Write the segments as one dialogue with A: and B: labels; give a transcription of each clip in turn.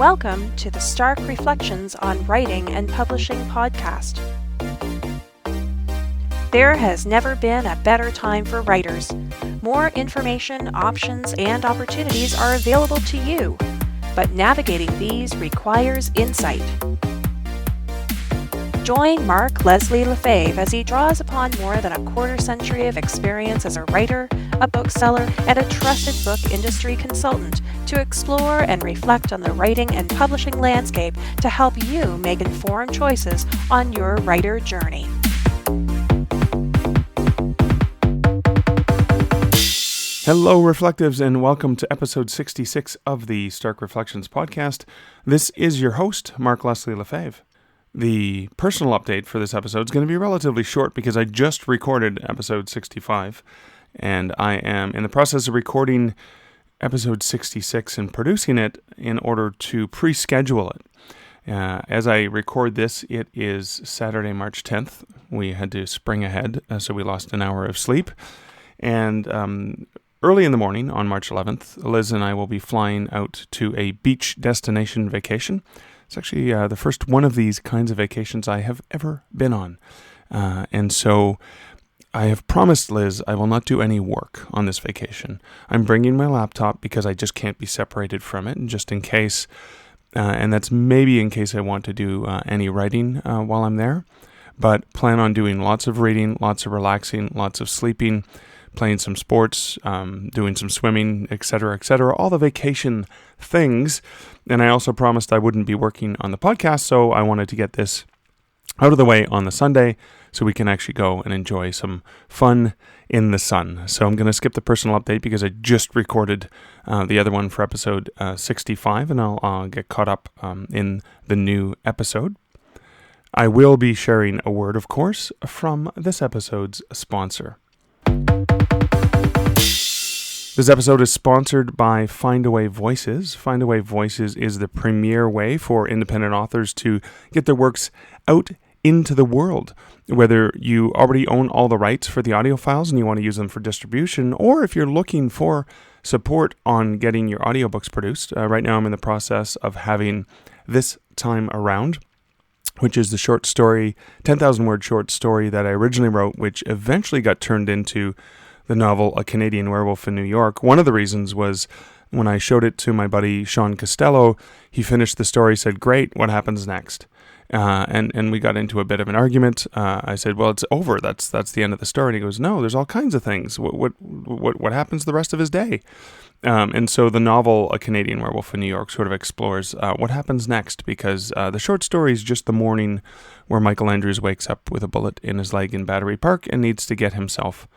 A: Welcome to the Stark Reflections on Writing and Publishing podcast. There has never been a better time for writers. More information, options, and opportunities are available to you, but navigating these requires insight. Join Mark Leslie Lefebvre as he draws upon more than a quarter century of experience as a writer, a bookseller, and a trusted book industry consultant to explore and reflect on the writing and publishing landscape to help you make informed choices on your writer journey.
B: Hello, Reflectives, and welcome to episode 66 of the Stark Reflections podcast. This is your host, Mark Leslie Lefebvre. The personal update for this episode is going to be relatively short because I just recorded episode 65, and I am in the process of recording episode 66 and producing it in order to pre-schedule it. As I record this, it is Saturday, March 10th. We had to spring ahead, so we lost an hour of sleep. And early in the morning on March 11th, Liz and I will be flying out to a beach destination vacation. It's actually the first one of these kinds of vacations I have ever been on. And so I have promised Liz I will not do any work on this vacation. I'm bringing my laptop because I just can't be separated from it, and just in case, and that's maybe in case I want to do any writing while I'm there. But plan on doing lots of reading, lots of relaxing, lots of sleeping, playing some sports, doing some swimming, etc., all the vacation things. And I also promised I wouldn't be working on the podcast, so I wanted to get this out of the way on the Sunday so we can actually go and enjoy some fun in the sun. So I'm going to skip the personal update because I just recorded the other one for episode 65, and I'll get caught up in the new episode. I will be sharing a word, of course, from this episode's sponsor. This episode is sponsored by Findaway Voices. Findaway Voices is the premier way for independent authors to get their works out into the world. Whether you already own all the rights for the audio files and you want to use them for distribution, or if you're looking for support on getting your audiobooks produced. Right now I'm in the process of having This Time Around, which is the short story, 10,000 word short story that I originally wrote, which eventually got turned into the novel A Canadian Werewolf in New York. One of the reasons was when I showed it to my buddy Sean Costello, he finished the story, said, "Great, what happens next?" And we got into a bit of an argument. I said, "Well, it's over. That's the end of the story." And he goes, "No, there's all kinds of things. What happens the rest of his day?" And so the novel A Canadian Werewolf in New York sort of explores what happens next, because the short story is just the morning where Michael Andrews wakes up with a bullet in his leg in Battery Park and needs to get himself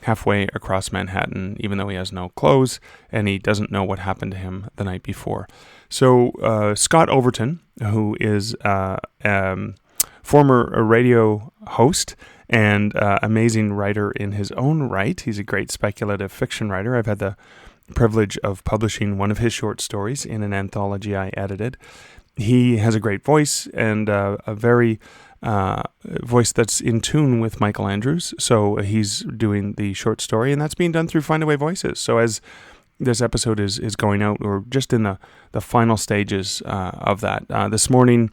B: halfway across Manhattan, even though he has no clothes and he doesn't know what happened to him the night before. So Scott Overton, who is former radio host and amazing writer in his own right, he's a great speculative fiction writer. I've had the privilege of publishing one of his short stories in an anthology I edited. He has a great voice and a very voice that's in tune with Michael Andrews. So he's doing the short story, and that's being done through Findaway Voices. So as this episode is going out, we're just in the final stages of that. This morning,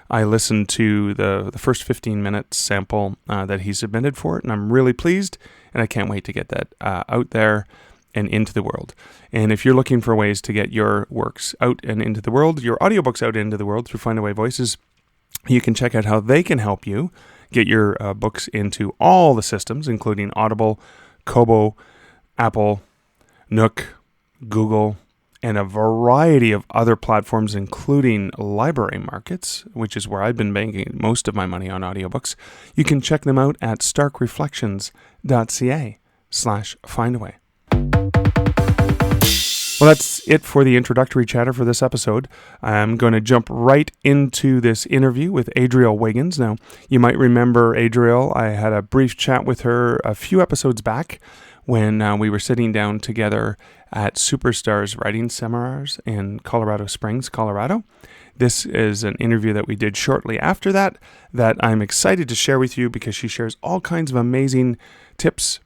B: I listened to the first 15-minute sample that he submitted for it, and I'm really pleased, and I can't wait to get that out there and into the world. And if you're looking for ways to get your works out and into the world, your audiobooks out into the world through Findaway Voices, you can check out how they can help you get your books into all the systems, including Audible, Kobo, Apple, Nook, Google, and a variety of other platforms, including library markets, which is where I've been making most of my money on audiobooks. You can check them out at starkreflections.ca/findaway. Well, that's it for the introductory chatter for this episode. I'm going to jump right into this interview with Adriel Wiggins. Now, you might remember Adriel. I had a brief chat with her a few episodes back when we were sitting down together at Superstars Writing Seminars in Colorado Springs, Colorado. This is an interview that we did shortly after that I'm excited to share with you because she shares all kinds of amazing tips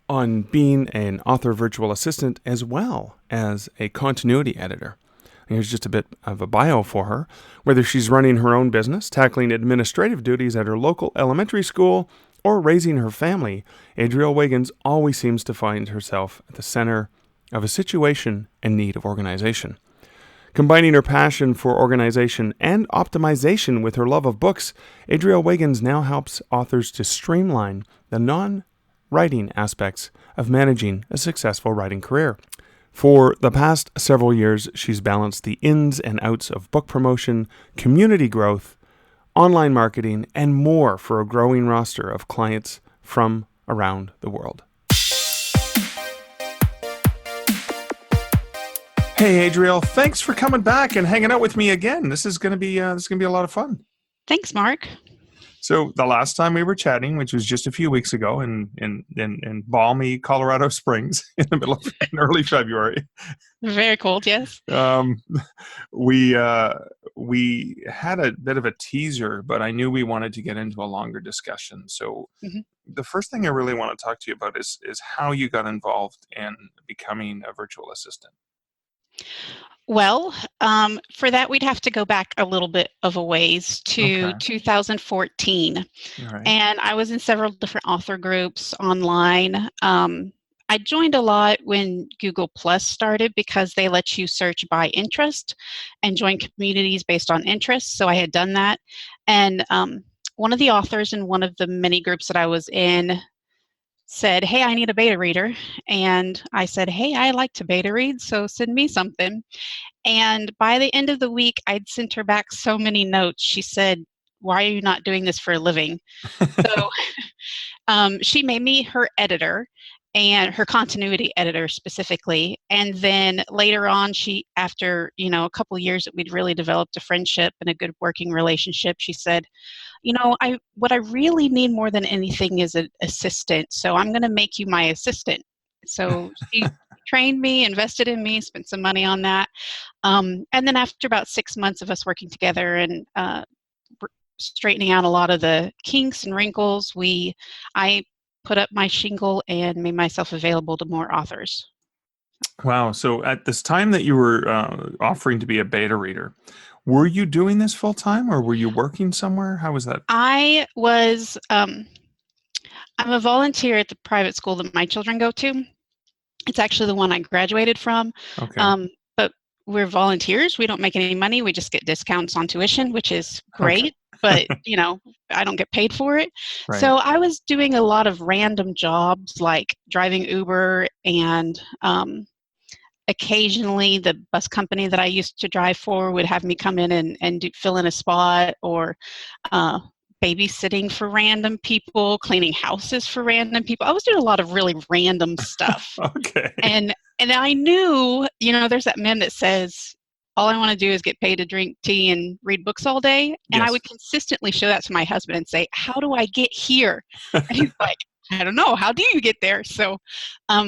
B: on being an author virtual assistant as well as a continuity editor. Here's just a bit of a bio for her. Whether she's running her own business, tackling administrative duties at her local elementary school, or raising her family, Adriel Wiggins always seems to find herself at the center of a situation in need of organization. Combining her passion for organization and optimization with her love of books, Adriel Wiggins now helps authors to streamline the non-writing aspects of managing a successful writing career. For the past several years, she's balanced the ins and outs of book promotion, community growth, online marketing, and more for a growing roster of clients from around the world. Hey, Adriel, thanks for coming back and hanging out with me again. This is going to be a lot of fun.
C: Thanks, Mark.
B: So the last time we were chatting, which was just a few weeks ago in balmy Colorado Springs in the middle of in early February.
C: Very cold, yes.
B: We had a bit of a teaser, but I knew we wanted to get into a longer discussion. So the first thing I really want to talk to you about is how you got involved in becoming a virtual assistant.
C: Well, for that, we'd have to go back a little bit of a ways to 2014.
B: Right.
C: And I was in several different author groups online. I joined a lot when Google Plus started because they let you search by interest and join communities based on interests. So I had done that. And one of the authors in one of the mini groups that I was in said, "Hey, I need a beta reader." And I said, "Hey, I like to beta read, so send me something." And by the end of the week, I'd sent her back so many notes. She said, "Why are you not doing this for a living?" So she made me her editor and her continuity editor specifically. And then later on, after, a couple of years that we'd really developed a friendship and a good working relationship, she said, what I really need more than anything is an assistant. So I'm going to make you my assistant. So she trained me, invested in me, spent some money on that. And then after about 6 months of us working together and straightening out a lot of the kinks and wrinkles, I put up my shingle and made myself available to more authors.
B: Wow. So at this time that you were offering to be a beta reader, were you doing this full time or were you working somewhere? How was that?
C: I was, I'm a volunteer at the private school that my children go to. It's actually the one I graduated from.
B: Okay.
C: But we're volunteers. We don't make any money. We just get discounts on tuition, which is great.
B: Okay.
C: But, I don't get paid for it.
B: Right.
C: So I was doing a lot of random jobs like driving Uber and occasionally the bus company that I used to drive for would have me come in and fill in a spot, or babysitting for random people, cleaning houses for random people. I was doing a lot of really random stuff.
B: Okay.
C: And I knew, there's that meme that says, all I want to do is get paid to drink tea and read books all day. And
B: Yes.
C: I would consistently show that to my husband and say, how do I get here? And he's like, I don't know. How do you get there? So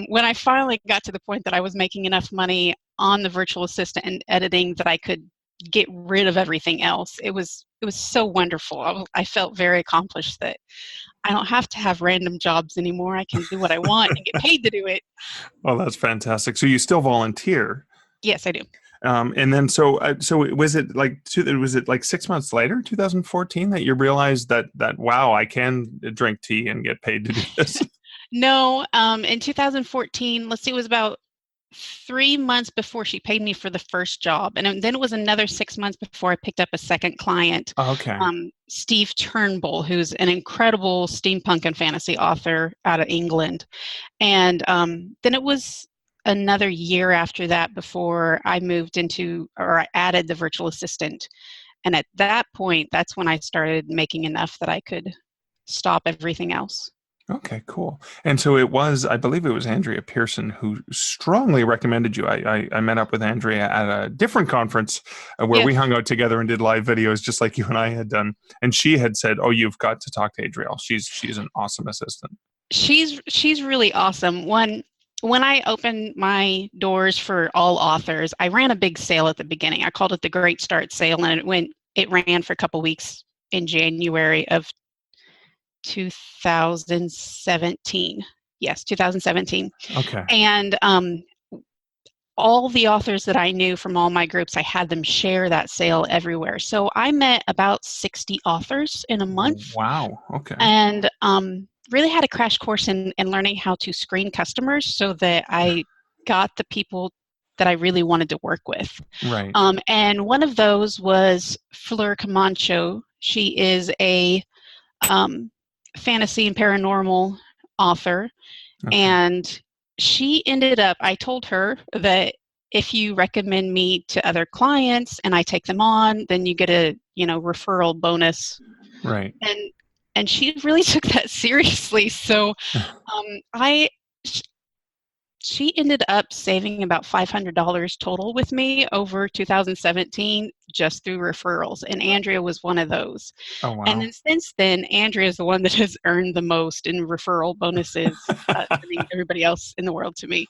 C: when I finally got to the point that I was making enough money on the virtual assistant and editing that I could get rid of everything else, it was so wonderful. I felt very accomplished that I don't have to have random jobs anymore. I can do what I want and get paid to do it.
B: Oh, that's fantastic. So you still volunteer?
C: Yes, I do.
B: And then so was it like 6 months later, 2014, that you realized that wow, I can drink tea and get paid to do this?
C: No, in 2014, let's see, it was about 3 months before she paid me for the first job, and then it was another 6 months before I picked up a second client.
B: Okay.
C: Steve Turnbull, who's an incredible steampunk and fantasy author out of England, and then it was another year after that before I moved into, or I added the virtual assistant. And at that point, that's when I started making enough that I could stop everything else.
B: Okay, cool. And so I believe it was Andrea Pearson who strongly recommended you. I met up with Andrea at a different conference where we hung out together and did live videos just like you and I had done. And she had said, "Oh, you've got to talk to Adriel. She's an awesome assistant." She's
C: really awesome. When I opened my doors for all authors, I ran a big sale at the beginning. I called it the Great Start Sale, and it ran for a couple weeks in January of 2017. Yes, 2017.
B: Okay.
C: And all the authors that I knew from all my groups, I had them share that sale everywhere. So I met about 60 authors in a month,
B: Wow. Okay.
C: and really had a crash course in learning how to screen customers so that I got the people that I really wanted to work with.
B: Right.
C: And one of those was Fleur Camacho. She is a fantasy and paranormal author.
B: Okay.
C: And she ended up, I told her that if you recommend me to other clients and I take them on, then you get a, referral bonus.
B: Right.
C: And she really took that seriously. So I she ended up saving about $500 total with me over 2017 just through referrals, and Andrea was one of those.
B: Oh,
C: And
B: wow.
C: then since then, Andrea is the one that has earned the most in referral bonuses, sending everybody else in the world to me.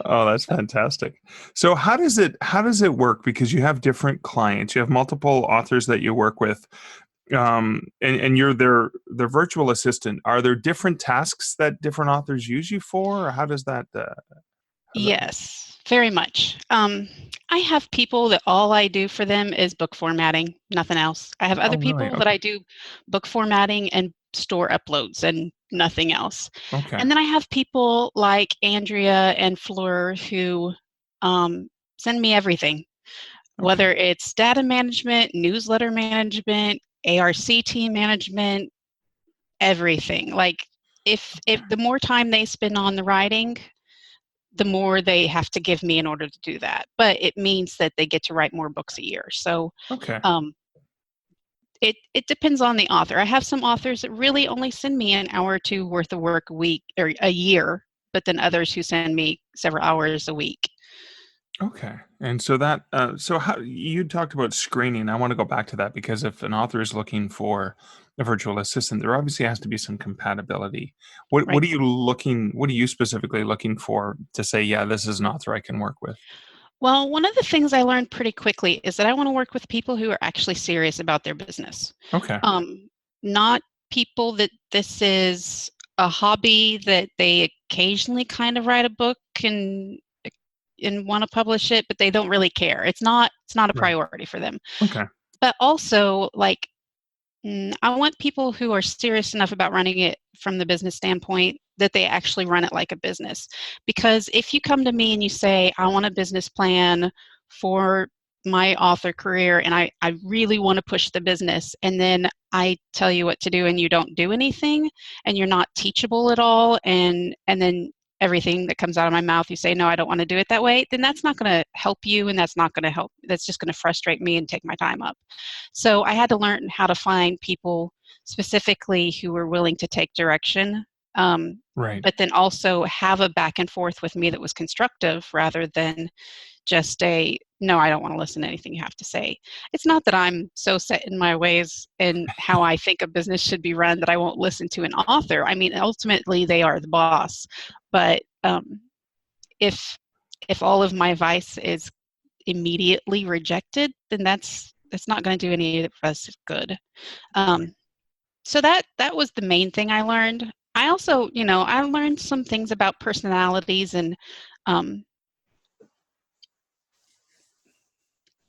B: Oh, that's
C: So,
B: fantastic. So how does it work? Because you have different clients, you have multiple authors that you work with, and you're their virtual assistant. Are there different tasks that different authors use you for, or how does that work?
C: yes, very much. I have people that all I do for them is book formatting, nothing else. I have
B: Oh,
C: other
B: really?
C: people that
B: Okay.
C: I do book formatting and store uploads and nothing else.
B: Okay.
C: And then I have people like Andrea and Fleur who send me everything,
B: Okay.
C: whether it's data management, newsletter management, ARC team management, everything. Like if the more time they spend on the writing, the more they have to give me in order to do that. But it means that they get to write more books a year. So
B: Okay.
C: um, it depends on the author. I have some authors that really only send me an hour or two worth of work a week or a year, but then others who send me several hours a week.
B: Okay. And so how you talked about screening. I want to go back to that because if an author is looking for a virtual assistant, there obviously has to be some compatibility. What
C: Right.
B: what are you looking, what are you specifically looking for to say, yeah, this is an author I can work with?
C: Well, one of the things I learned pretty quickly is that I want to work with people who are actually serious about their business.
B: Okay.
C: Um, Not people that this is a hobby that they occasionally kind of write a book and want to publish it, but they don't really care. It's not a
B: Right.
C: priority for them.
B: Okay.
C: But also, like, I want people who are serious enough about running it from the business standpoint that they actually run it like a business. Because if you come to me and you say, I want a business plan for my author career and I really want to push the business, and then I tell you what to do and you don't do anything and you're not teachable at all, and then everything that comes out of my mouth you say, no, I don't want to do it that way, then that's not going to help you, and that's not going to help. That's just going to frustrate me and take my time up. So I had to learn how to find people specifically who were willing to take direction,
B: Right.
C: but then also have a back and forth with me that was constructive rather than just a no, I don't want to listen to anything you have to say. It's not that I'm so set in my ways and how I think a business should be run that I won't listen to an author. I mean, ultimately, they are the boss. But if if all of my advice is immediately rejected, then that's not going to do any of us good. Um, so that was the main thing I learned. I also, I learned some things about personalities, and um,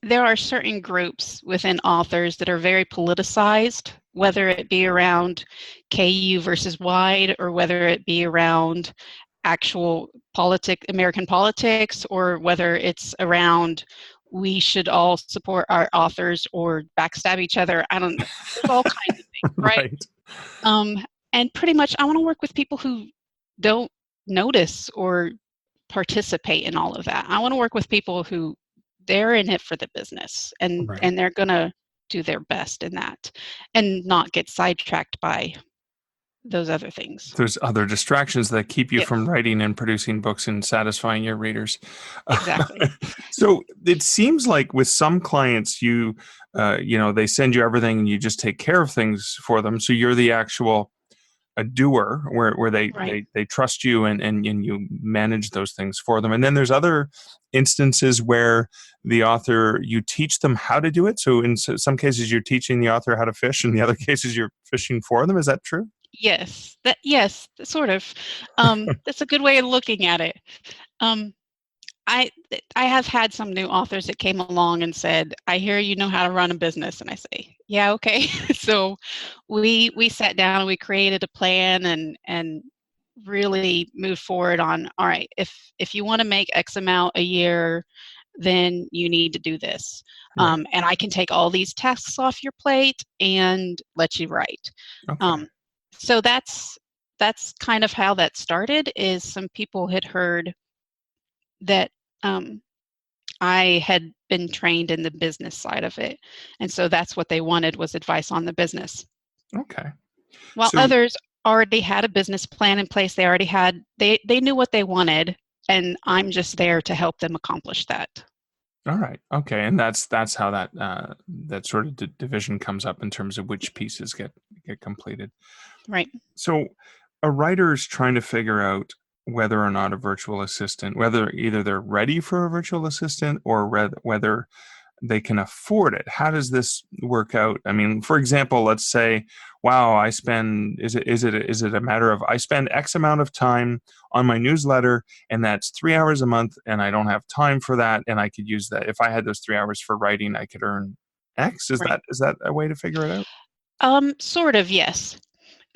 C: there are certain groups within authors that are very politicized, whether it be around KU versus Wide or whether it be around actual American politics, or whether it's around we should all support our authors or backstab each other. I don't know. There's all kinds of things, right?
B: Right.
C: Um, and pretty much I want to work with people who don't notice or participate in all of that. I want to work with people who they're in it for the business, and
B: Right.
C: and they're going to do their best in that and not get sidetracked by those other things.
B: There's other distractions that keep you from
C: Yes,
B: writing and producing books and satisfying your readers.
C: exactly.
B: So it seems like with some clients, they send you everything and you just take care of things for them. So you're the actual a doer, where they,
C: Right.
B: they trust you, and you manage those things for them. And then there's other instances where the author, you teach them how to do it. So in some cases, you're teaching the author how to fish, in the other cases, you're fishing for them. Is that true?
C: Yes, sort of. That's a good way of looking at it. Um, I I have had some new authors that came along and said, "I hear you know how to run a business," and I say, "Yeah, okay." So we sat down and we created a plan and really moved forward on, all right, if you want to make X amount a year, then you need to do this,
B: Right.
C: and I can take all these tasks off your plate and let you write.
B: Okay.
C: Um, so that's kind of how that started. Is some people had heard that. Um, I had been trained in the business side of it, and so that's what they wanted was advice on the business.
B: Okay.
C: While
B: So,
C: others already had a business plan in place, they knew what they wanted, and I'm just there to help them accomplish that.
B: all right. Okay. And that's how that sort of division comes up in terms of which pieces get completed.
C: Right.
B: So, a writer is trying to figure out whether or not a virtual assistant, whether either they're ready for a virtual assistant or whether they can afford it. How does this work out? I mean, for example, let's say, wow, I spend is it a matter of I spend X amount of time on my newsletter and that's 3 hours a month and I don't have time for that and I could use that. If I had those 3 hours for writing, I could earn X. Is
C: Right.
B: that a way to figure it out?
C: Sort of, yes.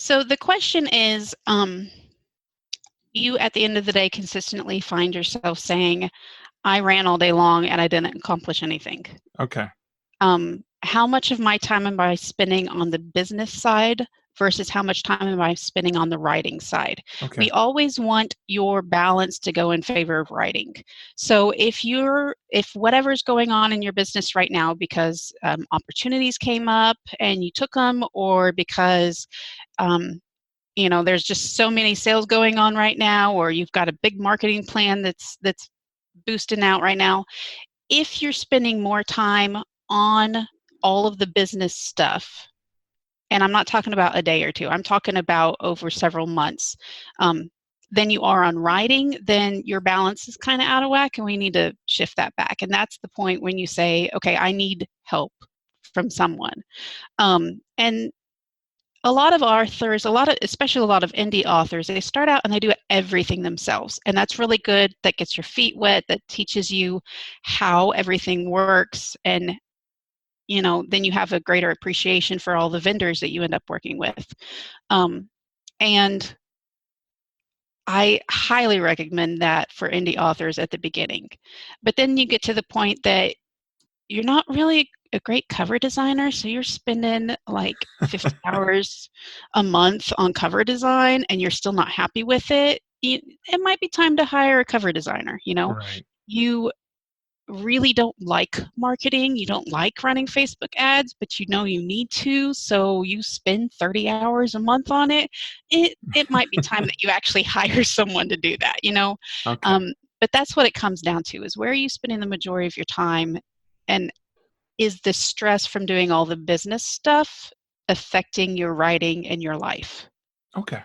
C: So the question is, you at the end of the day consistently find yourself saying, I ran all day long and I didn't accomplish anything.
B: Okay.
C: How much of my time am I spending on the business side versus how much time am I spending on the writing side?
B: Okay.
C: We always want your balance to go in favor of writing. So if whatever's going on in your business right now because opportunities came up and you took them, or because there's just so many sales going on right now, or you've got a big marketing plan that's boosting out right now, if you're spending more time on all of the business stuff, and I'm not talking about a day or two, I'm talking about over several months, than you are on writing, then your balance is kind of out of whack and we need to shift that back. And that's the point when you say, okay, I need help from someone. And a lot of authors, especially a lot of indie authors, they start out and they do everything themselves. And that's really good. That gets your feet wet, that teaches you how everything works. And, then you have a greater appreciation for all the vendors that you end up working with. And I highly recommend that for indie authors at the beginning. But then you get to the point that you're not really a great cover designer, so you're spending like 50 hours a month on cover design and you're still not happy with it. It might be time to hire a cover designer.
B: Right.
C: You really don't like marketing, you don't like running Facebook ads, but you know you need to, so you spend 30 hours a month on it. It might be time that you actually hire someone to do that.
B: Okay.
C: um, but that's what it comes down to, is where are you spending the majority of your time, and is the stress from doing all the business stuff affecting your writing and your life?
B: Okay.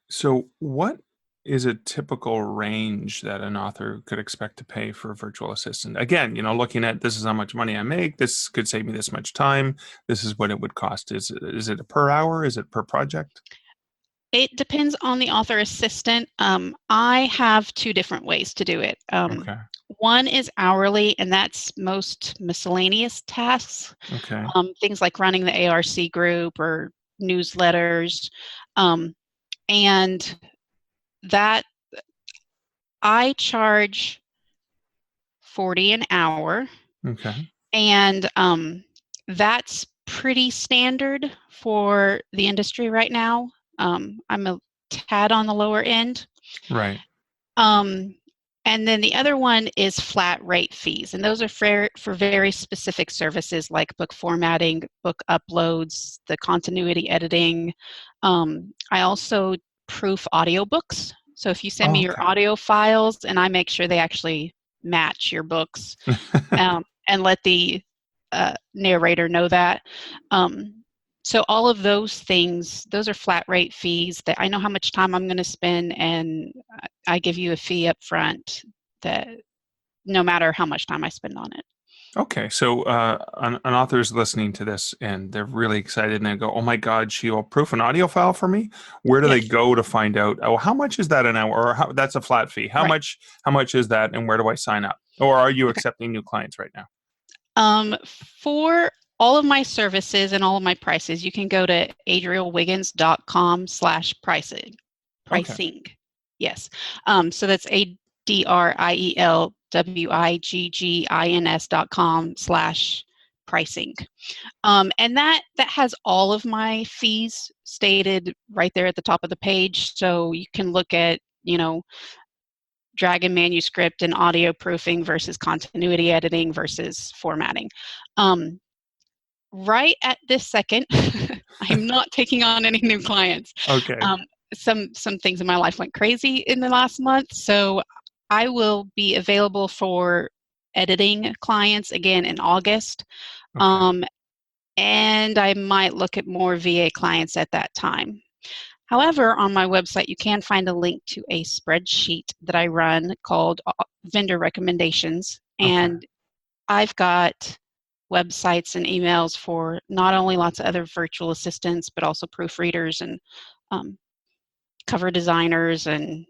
B: So, what is a typical range that an author could expect to pay for a virtual assistant? Again, looking at this is how much money I make. This could save me this much time. This is what it would cost. Is it a per hour? Is it per project?
C: It depends on the author assistant. I have two different ways to do it.
B: Okay.
C: One is hourly, and that's most miscellaneous tasks,
B: Okay.
C: things like running the ARC group or newsletters. Um, and that I charge 40 an hour,
B: Okay.
C: and that's pretty standard for the industry right now. I'm a tad on the lower end.
B: Right.
C: Um, and then the other one is flat rate fees, and those are for very specific services like book formatting, book uploads, the continuity editing. I also proof audiobooks. So if you send me
B: Oh,
C: your audio files and I make sure they actually match your books,
B: okay.
C: and let the narrator know that. Um, so all of those things, those are flat rate fees that I know how much time I'm going to spend, and I give you a fee up front that no matter how much time I spend on it.
B: Okay, so an author is listening to this and they're really excited and they go, "Oh my God, she'll proof an audio file for me." Where do they
C: Yes.
B: go to find out? Oh, how much is that an hour? Or that's a flat fee. How
C: Right.
B: much? How much is that? And where do I sign up? Or are you
C: Okay.
B: accepting new clients right now?
C: For all of my services and all of my prices, you can go to adrielwiggins.com/pricing.
B: Okay,
C: Pricing. Yes. So that's ADRIELWIGGINS.com/pricing. And that has all of my fees stated right there at the top of the page. So you can look at, Dragon manuscript and audio proofing versus continuity editing versus formatting. Um, right at this second, I am not taking on any new clients.
B: okay,
C: Um, some things in my life went crazy in the last month, so I will be available for editing clients again in August.
B: okay,
C: Um, and I might look at more VA clients at that time. However, on my website, you can find a link to a spreadsheet that I run called Vendor Recommendations.
B: okay.
C: And I've got websites and emails for not only lots of other virtual assistants, but also proofreaders and um, cover designers and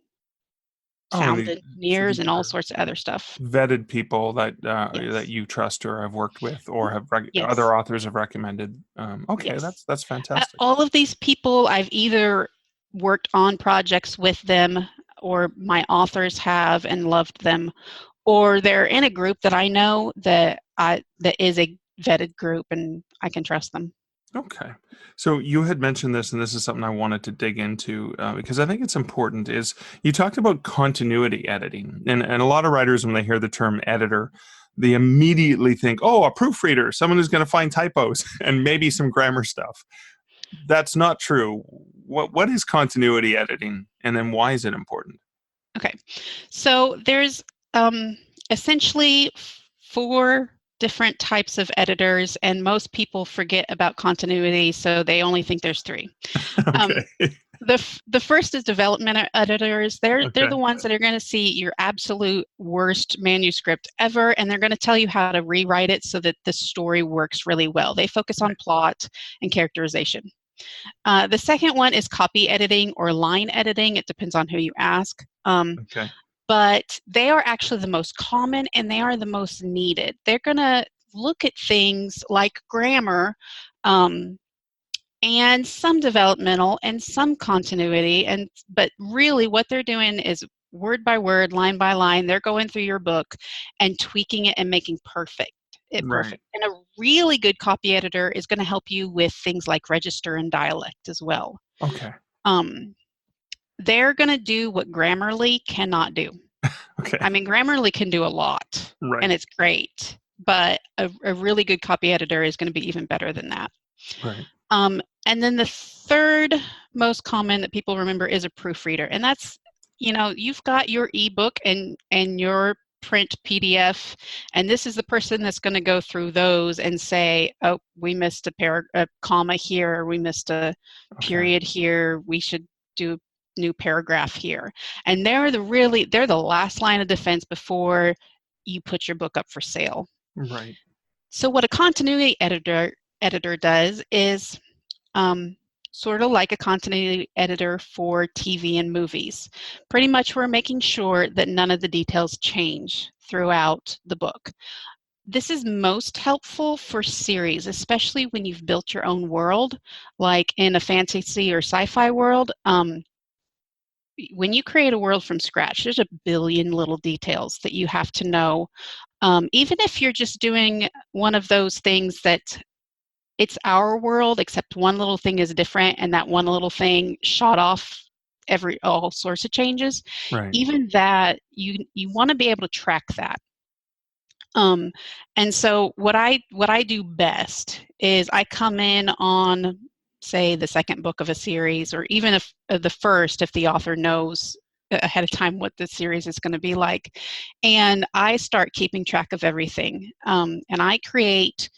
B: Oh,
C: sound
B: so
C: engineers
B: these
C: and all
B: are
C: sorts of other stuff.
B: vetted people that
C: Yes.
B: you trust or have worked with or have
C: Yes.
B: other authors have recommended. Okay,
C: Yes.
B: that's fantastic.
C: All of these people, I've either worked on projects with them or my authors have and loved them, or they're in a group that I know that is a vetted group and I can trust them.
B: Okay. So you had mentioned this, and this is something I wanted to dig into because I think it's important. Is you talked about continuity editing, and a lot of writers, when they hear the term editor, they immediately think, "Oh, a proofreader, someone who's going to find typos and maybe some grammar stuff." That's not true. What is continuity editing, and then why is it important?
C: Okay. So there's um, essentially four different types of editors, and most people forget about continuity, so they only think there's three. Um,
B: Okay.
C: the first is development editors. They're
B: Okay.
C: the ones that are going to see your absolute worst manuscript ever, and they're going to tell you how to rewrite it so that the story works really well. They focus on
B: Right.
C: plot and characterization. The second one is copy editing or line editing. It depends on who you ask.
B: Okay.
C: But they are actually the most common and they are the most needed. They're going to look at things like grammar, um, and some developmental and some continuity, and but really what they're doing is word by word, line by line, they're going through your book and tweaking it and making it
B: Right.
C: perfect. And a really good copy editor is going to help you with things like register and dialect as well.
B: Okay.
C: um, they're going to do what Grammarly cannot do.
B: Okay.
C: I mean, Grammarly can do a lot and
B: Right.
C: it's great, but a really good copy editor is going to be even better than that.
B: Right.
C: And then the third most common that people remember is a proofreader. And that's, you've got your ebook and your print PDF, and this is the person that's going to go through those and say, oh, we missed a comma here, or we missed a
B: Okay.
C: period here, we should do a new paragraph here. And they're the last line of defense before you put your book up for sale.
B: Right.
C: So what a continuity editor does is um, sort of like a continuity editor for TV and movies. Pretty much we're making sure that none of the details change throughout the book. This is most helpful for series, especially when you've built your own world, like in a fantasy or sci-fi world. When you create a world from scratch, there's a billion little details that you have to know. Even if you're just doing one of those things that it's our world, except one little thing is different, and that one little thing shot off all sorts of changes.
B: Right.
C: Even that, you want to be able to track that. Um, and so what I do best is I come in on, say, the second book of a series, or even if the first, if the author knows ahead of time what the series is going to be like, and I start keeping track of everything. And I create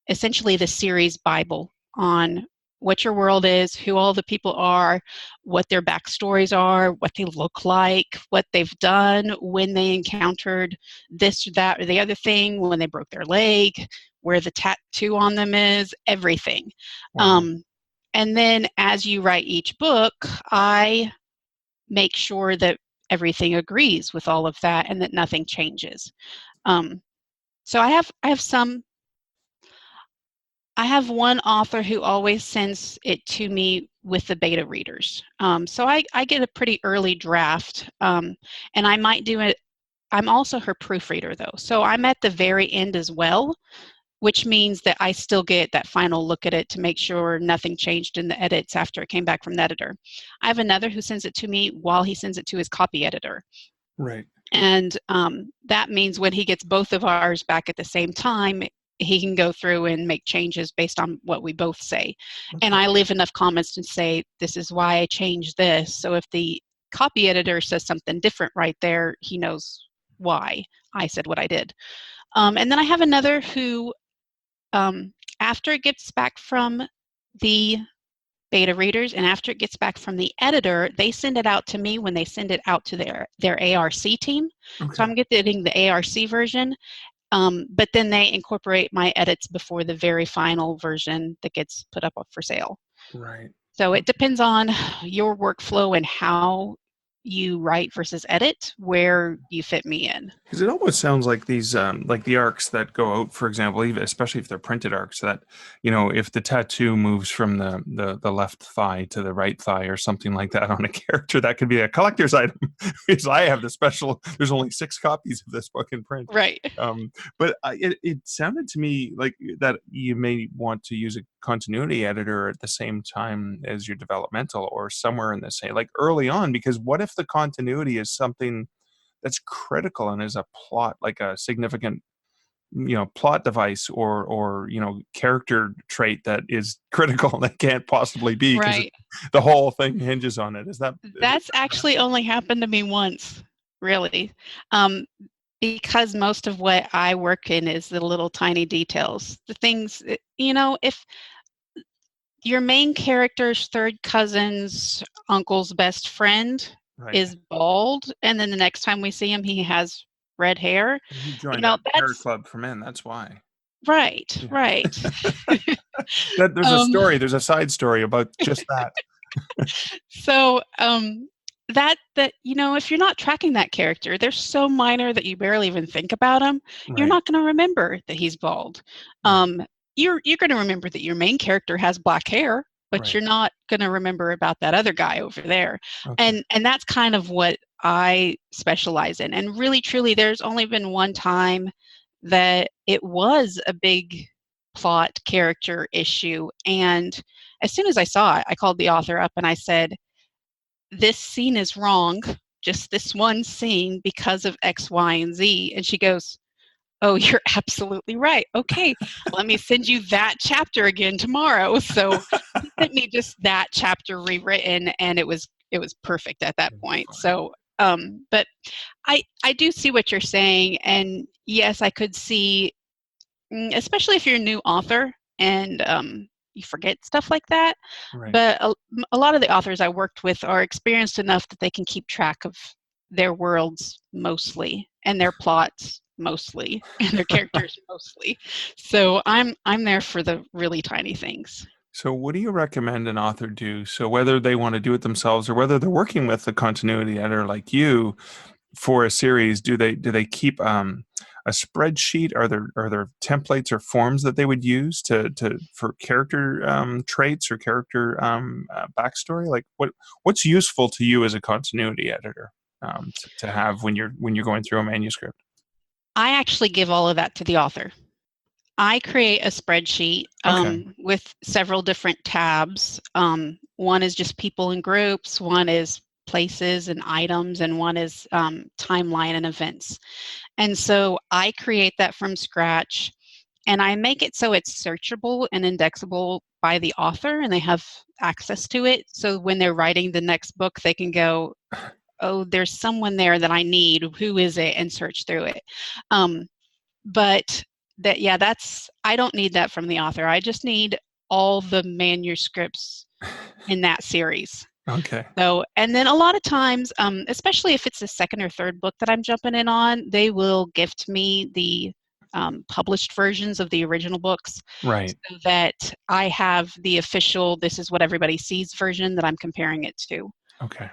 C: essentially the series Bible on what your world is, who all the people are, what their backstories are, what they look like, what they've done when they encountered this or that or the other thing, when they broke their leg, where the tattoo on them is, everything.
B: Wow.
C: And then as you write each book, I make sure that everything agrees with all of that and that nothing changes. So I have one author who always sends it to me with the beta readers. So I get a pretty early draft, and I might do it. I'm also her proofreader though, so I'm at the very end as well, which means that I still get that final look at it to make sure nothing changed in the edits after it came back from the editor. I have another who sends it to me while he sends it to his copy editor.
B: Right.
C: And that means when he gets both of ours back at the same time, he can go through and make changes based on what we both say.
B: Okay.
C: And I leave enough comments to say, this is why I changed this. So if the copy editor says something different right there, he knows why I said what I did. And then I have another who, after it gets back from the beta readers and after it gets back from the editor, they send it out to me when they send it out to their ARC team.
B: Okay.
C: So I'm getting the ARC version, but then they incorporate my edits before the very final version that gets put up for sale.
B: Right.
C: So it depends on your workflow and how you write versus edit, where you fit me in.
B: Because it almost sounds like these, like the arcs that go out, for example, even especially if they're printed arcs, that if the tattoo moves from the left thigh to the right thigh or something like that on a character, that could be a collector's item. Because I have the special. There's only 6 copies of this book in print.
C: Right.
B: But it sounded to me like that you may want to use a continuity editor at the same time as your developmental, or somewhere in the same, like early on, because what if the continuity is something that's critical and is a plot, like a significant plot device, or character trait that is critical that can't possibly be, because
C: Right.
B: the whole thing hinges on it.
C: That's actually only happened to me once, really. Because most of what I work in is the little tiny details, the things, if your main character's third cousin's uncle's best friend
B: Right.
C: is bald, and then the next time we see him, he has red hair.
B: He joined a hair
C: That's
B: club for men. That's why.
C: right,
B: Yeah.
C: right.
B: There's a story. There's a side story about just that.
C: So that if you're not tracking that character, they're so minor that you barely even think about him. You're
B: Right.
C: not going to remember that he's bald.
B: Right.
C: You're going to remember that your main character has black hair, but
B: Right.
C: you're not going to remember about that other guy over there.
B: Okay.
C: And that's kind of what I specialize in. And really, truly, there's only been one time that it was a big plot character issue. And as soon as I saw it, I called the author up and I said, this scene is wrong, just this one scene, because of X, Y, and Z. And she goes, oh, you're absolutely right. Okay, let me send you that chapter again tomorrow. So he sent me just that chapter rewritten, and it was perfect at that point. So, but I do see what you're saying, and yes, I could see, especially if you're a new author and you forget stuff like that.
B: Right.
C: But a lot of the authors I worked with are experienced enough that they can keep track of their worlds mostly, and their plots mostly, and their characters mostly. So I'm there for the really tiny things.
B: So what do you recommend an author do? So whether they want to do it themselves or whether they're working with a continuity editor like you for a series, do they keep a spreadsheet? Are there templates or forms that they would use for character traits or character backstory? Like what's useful to you as a continuity editor to have when you're going through a manuscript?
C: I actually give all of that to the author. I create a spreadsheet with several different tabs. One is just people and groups, one is places and items, and one is timeline and events. And so I create that from scratch, and I make it so it's searchable and indexable by the author, and they have access to it. So when they're writing the next book, they can go, oh, there's someone there that I need. Who is it? And search through it. But I don't need that from the author. I just need all the manuscripts in that series.
B: Okay.
C: So, and then a lot of times, especially if it's a second or third book that I'm jumping in on, they will gift me the published versions of the original books
B: Right.
C: so that I have the official, this is what everybody sees version that I'm comparing it to.
B: Okay.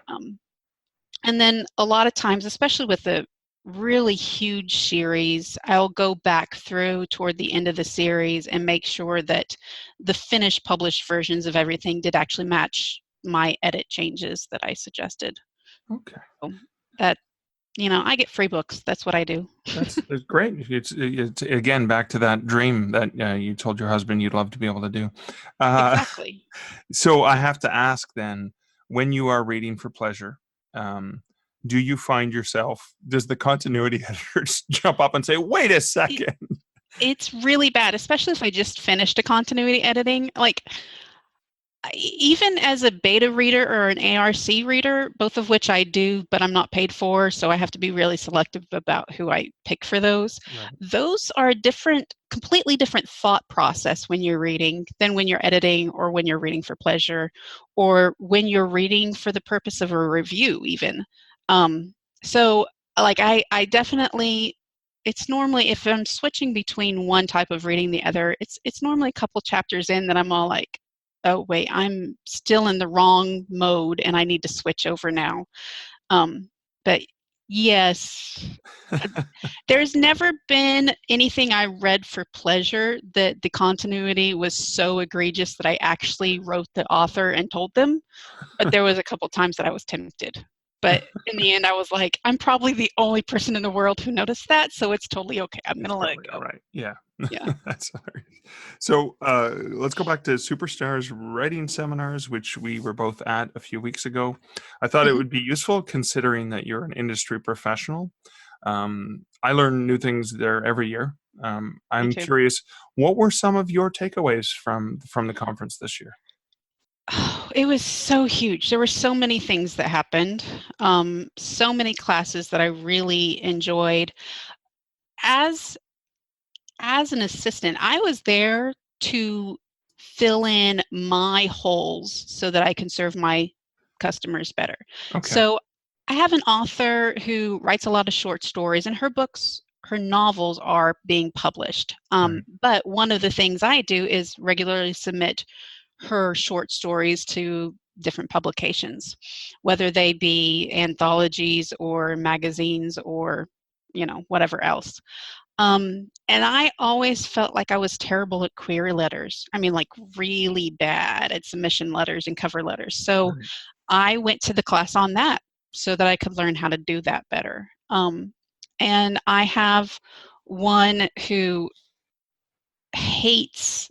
C: And then a lot of times, especially with the really huge series, I'll go back through toward the end of the series and make sure that the finished published versions of everything did actually match my edit changes that I suggested.
B: Okay.
C: So that, I get free books. That's what I do.
B: That's great. It's again back to that dream that you told your husband you'd love to be able to do.
C: Exactly.
B: So I have to ask then, when you are reading for pleasure, do you find yourself, does the continuity editor jump up and say, wait a second?
C: It's really bad, especially if I just finished a continuity editing. Like, even as a beta reader or an ARC reader, both of which I do, but I'm not paid for, so I have to be really selective about who I pick for those.
B: Right.
C: Those are completely different thought process when you're reading than when you're editing or when you're reading for pleasure or when you're reading for the purpose of a review even. So like I definitely, it's normally, if I'm switching between one type of reading the other, it's normally a couple chapters in that I'm all like, oh wait, I'm still in the wrong mode and I need to switch over now. But yes, there's never been anything I read for pleasure that the continuity was so egregious that I actually wrote the author and told them. But there was a couple times that I was tempted. But in the end, I was like, I'm probably the only person in the world who noticed that, so it's totally okay. I'm going to let it go.
B: All right. Yeah.
C: Yeah.
B: That's hilarious. So let's go back to Superstars writing seminars, which we were both at a few weeks ago. I thought it would be useful considering that you're an industry professional. I learn new things there every year. I'm curious, what were some of your takeaways from the conference this year?
C: Oh, it was so huge. There were so many things that happened, so many classes that I really enjoyed. As an assistant, I was there to fill in my holes so that I can serve my customers better.
B: Okay.
C: So I have an author who writes a lot of short stories, and her novels are being published.
B: Right.
C: But one of the things I do is regularly submit her short stories to different publications, whether they be anthologies or magazines or, whatever else. And I always felt like I was terrible at query letters. I mean, like really bad at submission letters and cover letters. So
B: Right.
C: I went to the class on that so that I could learn how to do that better. And I have one who hates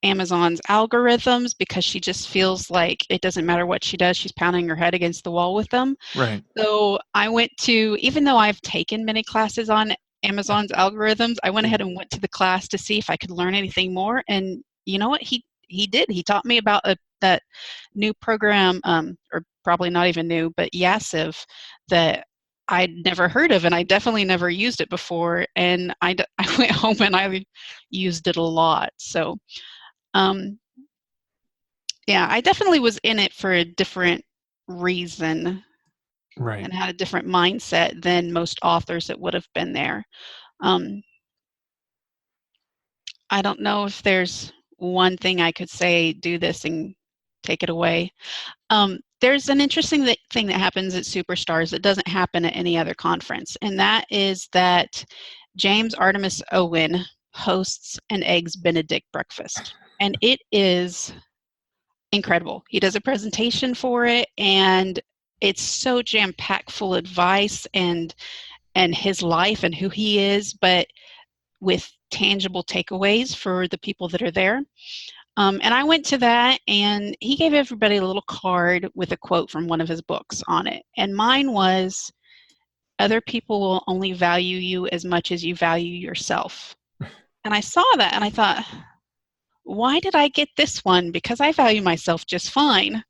C: Amazon's algorithms because she just feels like it doesn't matter what she does, she's pounding her head against the wall with them.
B: Right.
C: So I went to, even though I've taken many classes on Amazon's algorithms, I went ahead and went to the class to see if I could learn anything more. And you know what? He did. He taught me about that new program, or probably not even new, but Yassiv, that I'd never heard of, and I definitely never used it before. And I went home and I used it a lot. So yeah, I definitely was in it for a different reason.
B: Right.
C: And had a different mindset than most authors that would have been there. I don't know if there's one thing I could say, do this and take it away. There's an interesting thing that happens at Superstars that doesn't happen at any other conference, and that is that James Artemis Owen hosts an Eggs Benedict breakfast, and it is incredible. He does a presentation for it, and it's so jam-packed full of advice and his life and who he is, but with tangible takeaways for the people that are there. And I went to that, and he gave everybody a little card with a quote from one of his books on it. And mine was, "Other people will only value you as much as you value yourself." And I saw that, and I thought, why did I get this one? Because I value myself just fine.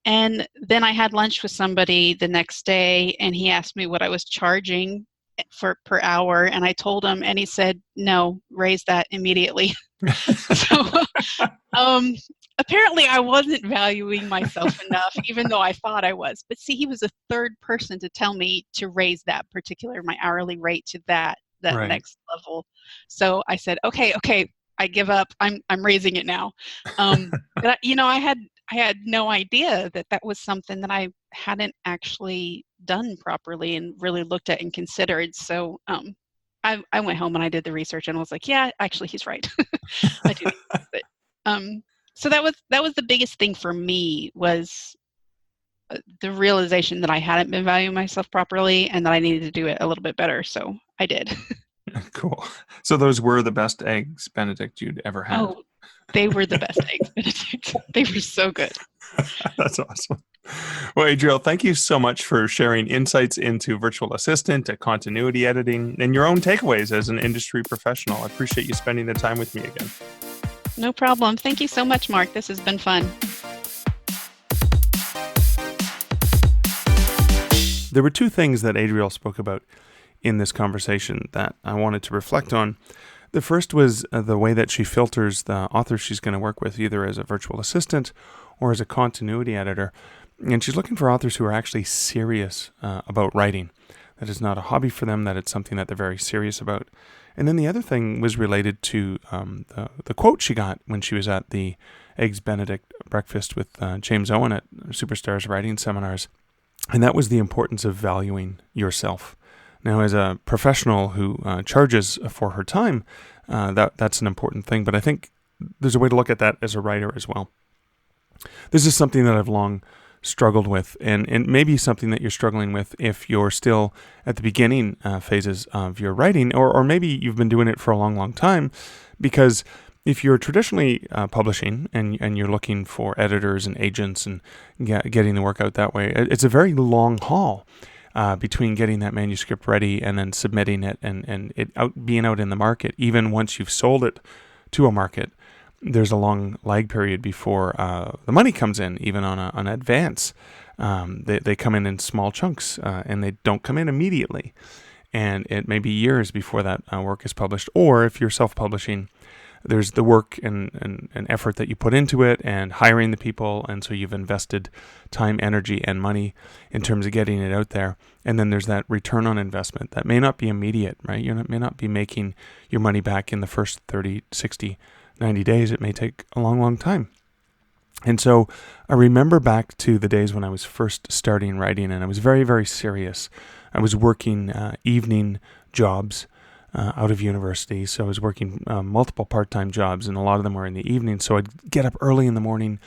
C: And then I had lunch with somebody the next day, and he asked me what I was charging. per hour, and I told him, and he said, "No, raise that immediately." So um, apparently I wasn't valuing myself enough, even though I thought I was. But see, he was the third person to tell me to raise my hourly rate to that
B: Right.
C: next level. So I said, okay, I give up. I'm raising it now. But I had no idea that that was something that I hadn't actually done properly and really looked at and considered. So I went home and I did the research and was like, yeah, actually, he's right. I do need to fix it. So that was the biggest thing for me, was the realization that I hadn't been valuing myself properly and that I needed to do it a little bit better. So I did.
B: Cool. So those were the best eggs Benedict you'd ever had.
C: Oh, they were the best eggs, Benedict. They were so good.
B: That's awesome. Well, Adriel, thank you so much for sharing insights into virtual assistant, continuity editing, and your own takeaways as an industry professional. I appreciate you spending the time with me again.
C: No problem. Thank you so much, Mark. This has been fun.
B: There were two things that Adriel spoke about in this conversation that I wanted to reflect on. The first was the way that she filters the authors she's going to work with, either as a virtual assistant or as a continuity editor. And she's looking for authors who are actually serious about writing. That is not a hobby for them, that it's something that they're very serious about. And then the other thing was related to the quote she got when she was at the Eggs Benedict breakfast with James Owen at Superstars Writing Seminars. And that was the importance of valuing yourself. Now, as a professional who charges for her time, that's an important thing. But I think there's a way to look at that as a writer as well. This is something that I've long struggled with, and maybe something that you're struggling with if you're still at the beginning phases of your writing, or maybe you've been doing it for a long, long time. Because if you're traditionally publishing and you're looking for editors and agents and getting the work out that way, it's a very long haul between getting that manuscript ready and then submitting it and it being out in the market. Even once you've sold it to a market, there's a long lag period before the money comes in, even on an advance. They come in small chunks and they don't come in immediately. And it may be years before that work is published. Or if you're self-publishing, there's the work and effort that you put into it and hiring the people. And so you've invested time, energy, and money in terms of getting it out there. And then there's that return on investment that may not be immediate, right? You may not be making your money back in the first 30, 60, 90 days. It may take a long, long time. And so I remember back to the days when I was first starting writing, and I was very, very serious. I was working evening jobs out of university. So I was working multiple part-time jobs, and a lot of them were in the evening. So I'd get up early in the morning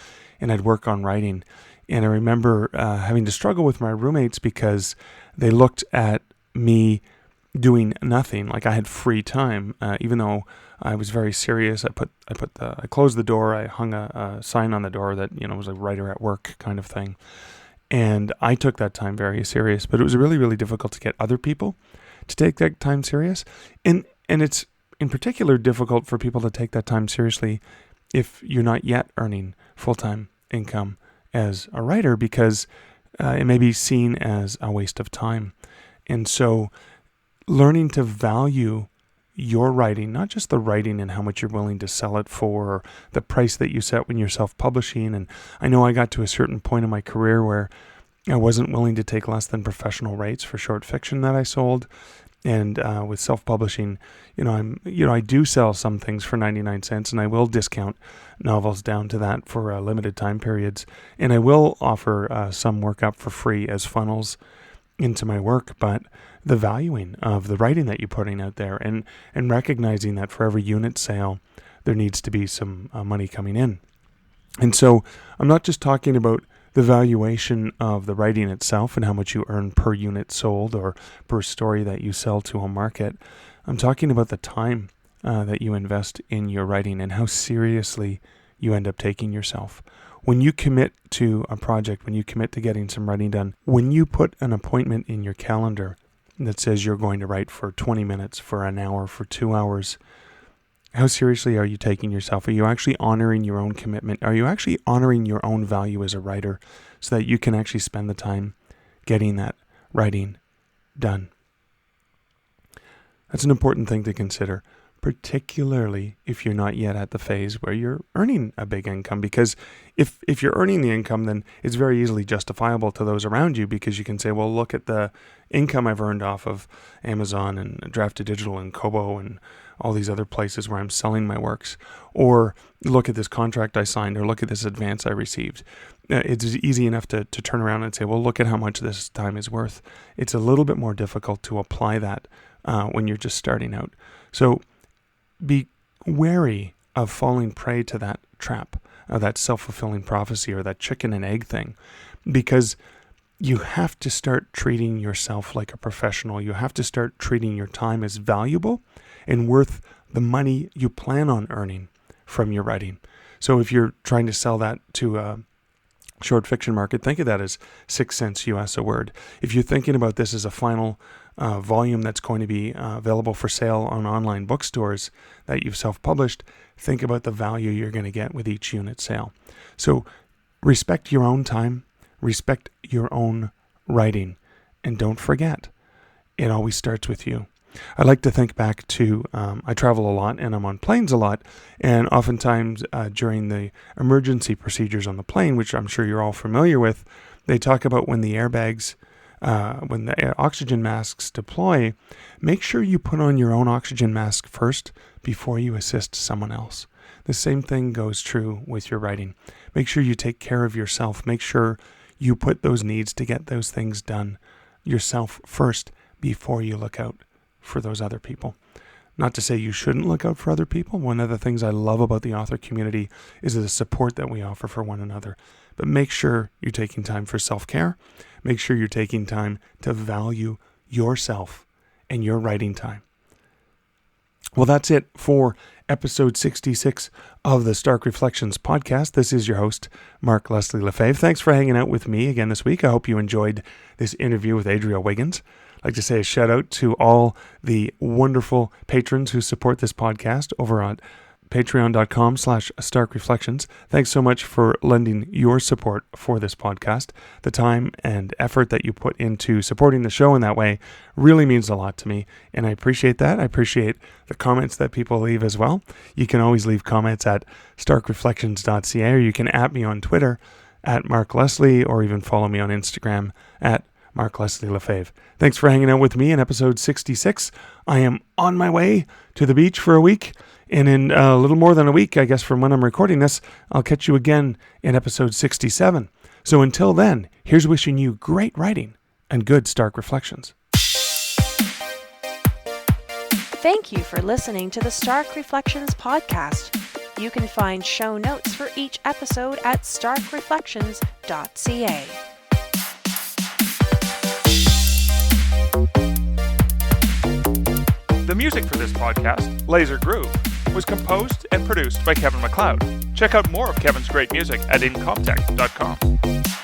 B: and I'd work on writing. And I remember having to struggle with my roommates because they looked at me doing nothing, like I had free time, even though I was very serious. I closed the door. I hung a sign on the door that was a writer at work kind of thing, and I took that time very serious. But it was really, really difficult to get other people to take that time serious, and it's in particular difficult for people to take that time seriously if you're not yet earning full-time income as a writer, because it may be seen as a waste of time. And so learning to value your writing, not just the writing and how much you're willing to sell it for, or the price that you set when you're self-publishing. And I know I got to a certain point in my career where I wasn't willing to take less than professional rates for short fiction that I sold. And with self-publishing, I do sell some things for 99 cents, and I will discount novels down to that for limited time periods. And I will offer some work up for free as funnels into my work. But the valuing of the writing that you're putting out there, and recognizing that for every unit sale, there needs to be some money coming in. And so I'm not just talking about the valuation of the writing itself and how much you earn per unit sold or per story that you sell to a market. I'm talking about the time that you invest in your writing and how seriously you end up taking yourself. When you commit to a project, when you commit to getting some writing done, when you put an appointment in your calendar that says you're going to write for 20 minutes, for an hour, for 2 hours, how seriously are you taking yourself? Are you actually honoring your own commitment? Are you actually honoring your own value as a writer so that you can actually spend the time getting that writing done? That's an important thing to consider, particularly if you're not yet at the phase where you're earning a big income. Because if you're earning the income, then it's very easily justifiable to those around you, because you can say, well, look at the income I've earned off of Amazon and Drafted Digital and Kobo and all these other places where I'm selling my works. Or look at this contract I signed, or look at this advance I received. It's easy enough to turn around and say, well, look at how much this time is worth. It's a little bit more difficult to apply that when you're just starting out. So be wary of falling prey to that trap, of that self-fulfilling prophecy, or that chicken and egg thing, because you have to start treating yourself like a professional. You have to start treating your time as valuable and worth the money you plan on earning from your writing. So if you're trying to sell that to a short fiction market, think of that as 6 cents US a word. If you're thinking about this as a final volume that's going to be available for sale on online bookstores that you've self-published, think about the value you're going to get with each unit sale. So respect your own time, respect your own writing, and don't forget, it always starts with you. I like to think back to, I travel a lot and I'm on planes a lot, and oftentimes during the emergency procedures on the plane, which I'm sure you're all familiar with, they talk about when the airbags, when the oxygen masks deploy, make sure you put on your own oxygen mask first before you assist someone else. The same thing goes true with your writing. Make sure you take care of yourself. Make sure you put those needs to get those things done yourself first before you look out for those other people. Not to say you shouldn't look out for other people. One of the things I love about the author community is the support that we offer for one another. But make sure you're taking time for self-care. Make sure you're taking time to value yourself and your writing time. Well, that's it for episode 66 of the Stark Reflections podcast. This is your host, Mark Leslie Lefebvre. Thanks for hanging out with me again this week. I hope you enjoyed this interview with Adriel Wiggins. I'd like to say a shout out to all the wonderful patrons who support this podcast over on patreon.com/starkreflections. Thanks so much for lending your support for this podcast. The time and effort that you put into supporting the show in that way really means a lot to me, and I appreciate that. I appreciate the comments that people leave as well. You can always leave comments at starkreflections.ca, or you can @ me on Twitter at Mark Leslie, or even follow me on Instagram at Mark Leslie Lefebvre. Thanks for hanging out with me in episode 66. I am on my way to the beach for a week, and in a little more than a week, I guess, from when I'm recording this, I'll catch you again in episode 67. So until then, here's wishing you great writing and good Stark Reflections.
A: Thank you for listening to the Stark Reflections podcast. You can find show notes for each episode at starkreflections.ca.
B: The music for this podcast, Laser Groove, was composed and produced by Kevin MacLeod. Check out more of Kevin's great music at incomptech.com.